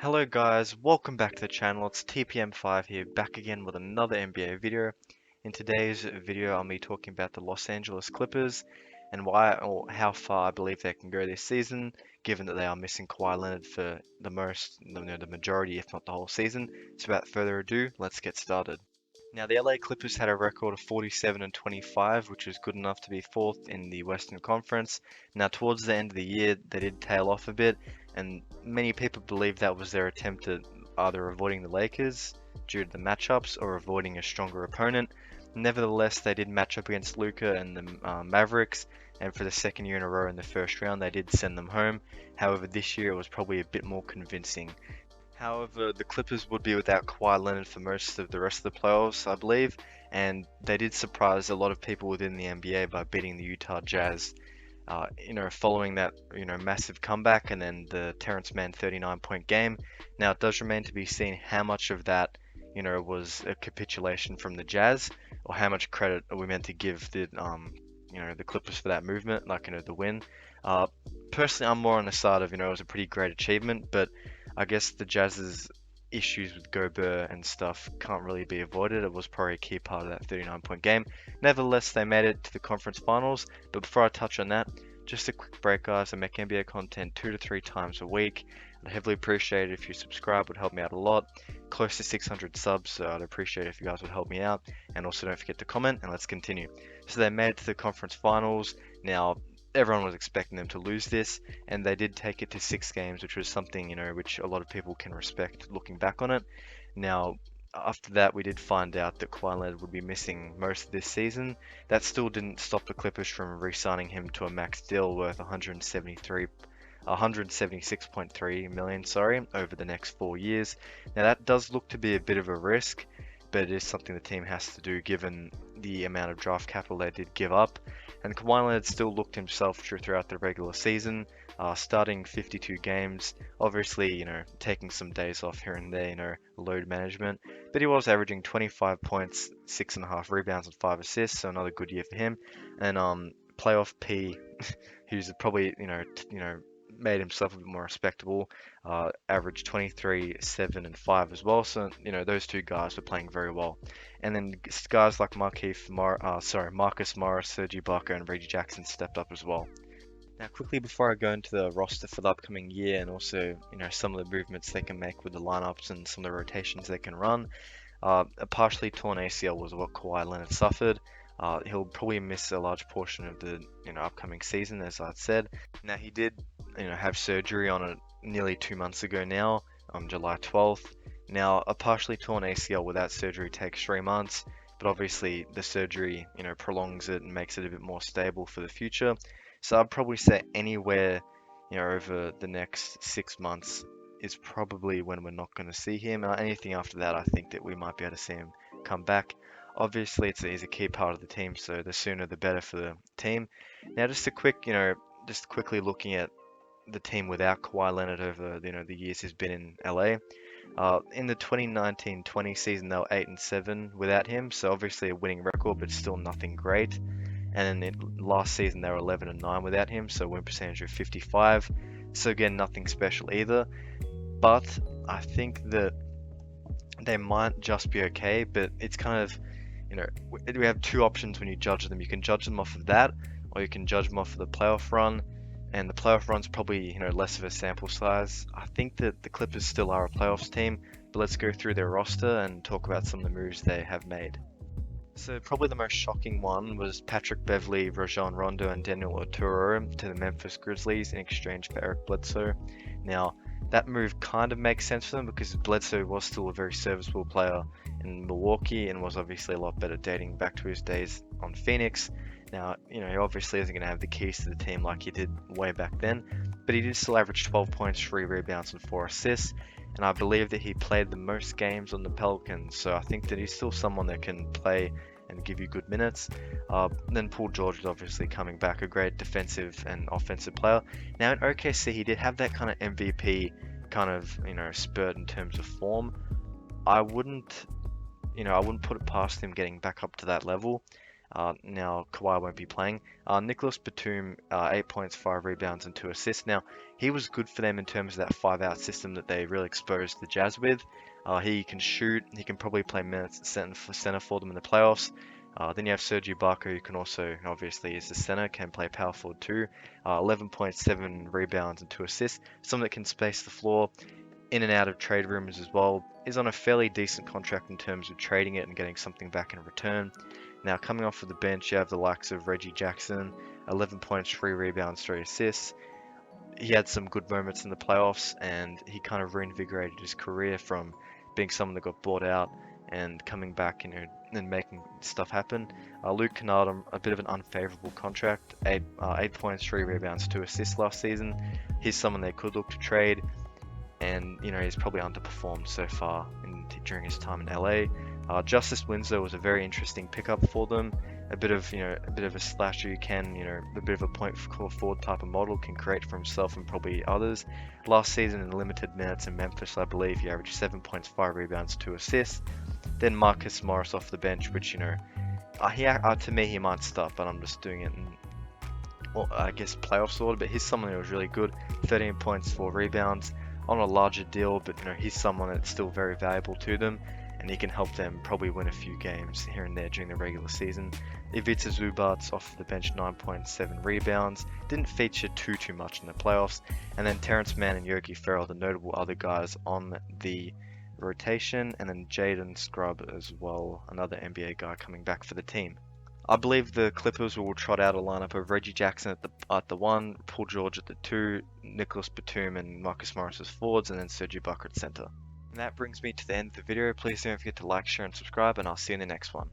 Hello guys, welcome back to the channel. It's TPM5 here, back again with another NBA video. In today's video, I'll be talking about the Los Angeles Clippers and why or how far I believe they can go this season, given that they are missing Kawhi Leonard for the majority, if not the whole season. So without further ado, let's get started. Now, the LA Clippers had a record of 47 and 25, which was good enough to be fourth in the Western Conference. Now, towards the end of the year, they did tail off a bit, and many people believe that was their attempt at either avoiding the Lakers due to the matchups or avoiding a stronger opponent. Nevertheless, they did match up against Luka and the Mavericks, and for the second year in a row in the first round, they did send them home. However, this year it was probably a bit more convincing. However, the Clippers would be without Kawhi Leonard for most of the rest of the playoffs, I believe, and they did surprise a lot of people within the NBA by beating the Utah Jazz. Following that, massive comeback and then the Terrence Mann 39-point game. Now, it does remain to be seen how much of that, was a capitulation from the Jazz, or how much credit are we meant to give the Clippers for that movement, the win. Uh, Personally, I'm more on the side of, it was a pretty great achievement, but I guess the Jazz's issues with Gobert and stuff can't really be avoided. It was probably a key part of that 39-point game. Nevertheless, they made it to the conference finals. But before I touch on that, just a quick break, guys. I make NBA content 2 to 3 times a week. I'd heavily appreciate it if you subscribe. It would help me out a lot. Close to 600 subs, so I'd appreciate it if you guys would help me out. And also don't forget to comment, and let's continue. So they made it to the conference finals. Now, everyone was expecting them to lose this, and they did take it to 6 games, which was something, which a lot of people can respect looking back on it. Now, after that, we did find out that Kawhi Leonard would be missing most of this season. That still didn't stop the Clippers from re-signing him to a max deal worth 176.3 million, over the next 4 years. Now, that does look to be a bit of a risk, but it is something the team has to do given the amount of draft capital they did give up. And Kawhi Leonard still looked himself throughout the regular season, starting 52 games, obviously, taking some days off here and there, load management. But he was averaging 25 points, 6.5 rebounds, and 5 assists, so another good year for him. And playoff P, who's probably, made himself a bit more respectable, averaged 23, 7, and 5 as well. So, those two guys were playing very well. And then guys like Marcus Morris, Serge Ibaka, and Reggie Jackson stepped up as well. Now, quickly before I go into the roster for the upcoming year and also, some of the movements they can make with the lineups and some of the rotations they can run, a partially torn ACL was what Kawhi Leonard suffered. He'll probably miss a large portion of the upcoming season, as I said. Now, he did have surgery on it nearly 2 months ago now, on July 12th. Now, a partially torn ACL without surgery takes 3 months, but obviously the surgery, prolongs it and makes it a bit more stable for the future. So I'd probably say anywhere, over the next 6 months is probably when we're not going to see him. Anything after that, I think that we might be able to see him come back. Obviously, he's a key part of the team, so the sooner the better for the team. Now, just quickly looking at the team without Kawhi Leonard over the years he's been in LA. In the 2019-20 season, they were 8-7 without him, so obviously a winning record, but still nothing great. And then last season they were 11-9 without him, so win percentage of 55. So again, nothing special either. But I think that they might just be okay. But it's kind of, we have two options when you judge them. You can judge them off of that, or you can judge them off of the playoff run. And the playoff run's probably, less of a sample size. I think that the Clippers still are a playoffs team, but let's go through their roster and talk about some of the moves they have made. So probably the most shocking one was Patrick Beverley, Rajon Rondo, and Daniel Oturu to the Memphis Grizzlies in exchange for Eric Bledsoe. Now, that move kind of makes sense for them because Bledsoe was still a very serviceable player in Milwaukee and was obviously a lot better dating back to his days on Phoenix. Now, he obviously isn't going to have the keys to the team like he did way back then, but he did still average 12 points, 3 rebounds, and 4 assists, and I believe that he played the most games on the Pelicans, so I think that he's still someone that can play and give you good minutes. Then Paul George is obviously coming back, a great defensive and offensive player. Now in OKC, he did have that kind of MVP spurt in terms of form. I wouldn't put it past him getting back up to that level. Now Kawhi won't be playing. Nicholas Batum, 8 points, 5 rebounds, and 2 assists. Now he was good for them in terms of that 5-out system that they really exposed the Jazz with. He can shoot. He can probably play minutes at center for them in the playoffs. Then you have Serge Ibaka, who can also, obviously, is the center, can play power forward too. 11.7 rebounds and 2 assists. Someone that can space the floor in and out of trade rumors as well. Is on a fairly decent contract in terms of trading it and getting something back in return. Now, coming off of the bench, you have the likes of Reggie Jackson, 11 points, 3 rebounds, 3 assists. He had some good moments in the playoffs, and he kind of reinvigorated his career from being someone that got bought out and coming back, and making stuff happen. Luke Kennard, a bit of an unfavorable contract, 8 points, 3 rebounds, 2 assists last season. He's someone they could look to trade, and he's probably underperformed so far during his time in LA. Justice Winslow was a very interesting pickup for them. A bit of a slasher who can, a bit of a point forward type of model, can create for himself and probably others. Last season in limited minutes in Memphis, I believe he averaged 7 points, 5 rebounds, 2 assists. Then Marcus Morris off the bench, which to me he might start, but I'm just doing it in, well, I guess playoffs order. But he's someone who was really good, 13 points, 4 rebounds on a larger deal, but he's someone that's still very valuable to them, and he can help them probably win a few games here and there during the regular season. Ivica Zubac off the bench, 9.7 rebounds, didn't feature too much in the playoffs. And then Terrence Mann and Yogi Ferrell, the notable other guys on the rotation, and then Jaden Scrub as well, another NBA guy coming back for the team. I believe the Clippers will trot out a lineup of Reggie Jackson at the 1, Paul George at the 2, Nicholas Batum and Marcus Morris as forwards, and then Serge Ibaka at center. And that brings me to the end of the video. Please don't forget to like, share, and subscribe, and I'll see you in the next one.